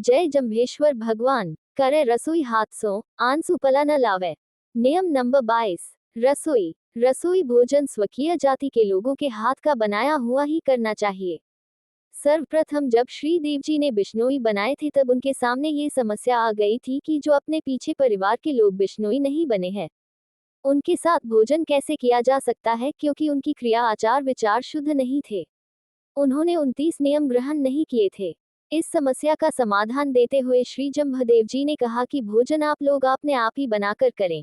जय जम्भेश्वर भगवान, करे रसोई हाथ सो, आन सुपला न लावे। नियम नंबर 22। रसोई रसोई भोजन स्वकीय जाति के लोगों के हाथ का बनाया हुआ ही करना चाहिए। सर्वप्रथम जब श्री देव जी ने बिश्नोई बनाए थे तब उनके सामने ये समस्या आ गई थी कि जो अपने पीछे परिवार के लोग बिश्नोई नहीं बने हैं, उनके साथ भोजन कैसे किया जा सकता है, क्योंकि उनकी क्रिया आचार विचार शुद्ध नहीं थे। उन्होंने 29 नियम ग्रहण नहीं किए थे। इस समस्या का समाधान देते हुए श्री जम्भदेव जी ने कहा कि भोजन आप लोग अपने आप ही बनाकर करें।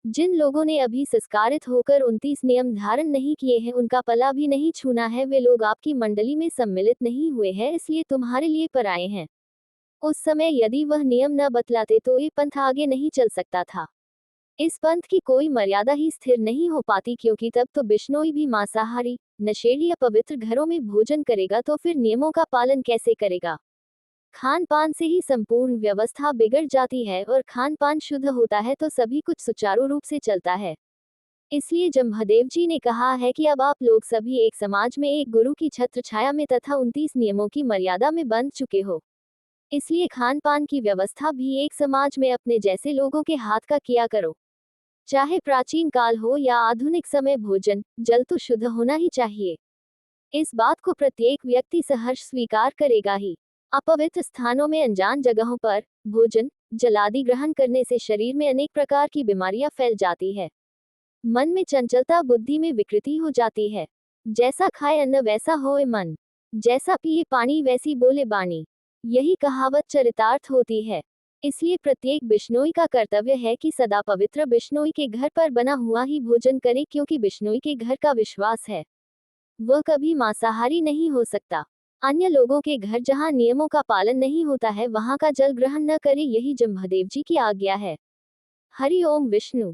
जिन लोगों ने अभी संस्कारित होकर 29 नियम धारण नहीं किए हैं, उनका पला भी नहीं छूना है, वे लोग आपकी मंडली में सम्मिलित नहीं हुए हैं, इसलिए तुम्हारे लिए पराये हैं। उस समय यदि वह नियम न बतलाते तो ये पंथ आगे नहीं चल सकता था। इस पंथ की कोई मर्यादा ही स्थिर नहीं हो पाती, क्योंकि तब तो बिश्नोई भी मांसाहारी, नशेड़ी या पवित्र घरों में भोजन करेगा तो फिर नियमों का पालन कैसे करेगा। खान पान से ही संपूर्ण व्यवस्था बिगड़ जाती है, और खान पान शुद्ध होता है तो सभी कुछ सुचारू रूप से चलता है। इसलिए जम्भदेव जी ने कहा है कि अब आप लोग सभी एक समाज में एक गुरु की छत्र छाया में तथा 29 नियमों की मर्यादा में बंध चुके हो। इसलिए खान पान की व्यवस्था भी एक समाज में अपने जैसे लोगों के हाथ का किया करो। चाहे प्राचीन काल हो या आधुनिक समय, भोजन जल तो शुद्ध होना ही चाहिए। इस बात को प्रत्येक व्यक्ति सहर्ष स्वीकार करेगा ही। अपवित्र स्थानों में, अनजान जगहों पर भोजन जलादि ग्रहण करने से शरीर में अनेक प्रकार की बीमारियां फैल जाती है। मन में चंचलता, बुद्धि में विकृति हो जाती है। जैसा खाए अन्न वैसा होए मन, जैसा पिए पानी वैसी बोले बानी, यही कहावत चरितार्थ होती है। इसलिए प्रत्येक बिश्नोई का कर्तव्य है कि सदा पवित्र बिश्नोई के घर पर बना हुआ ही भोजन करे, क्योंकि बिश्नोई के घर का विश्वास है वह कभी मांसाहारी नहीं हो सकता। अन्य लोगों के घर जहां नियमों का पालन नहीं होता है, वहां का जल ग्रहण न करे, यही जम्भदेव जी की आज्ञा है। हरि ओम विष्णु।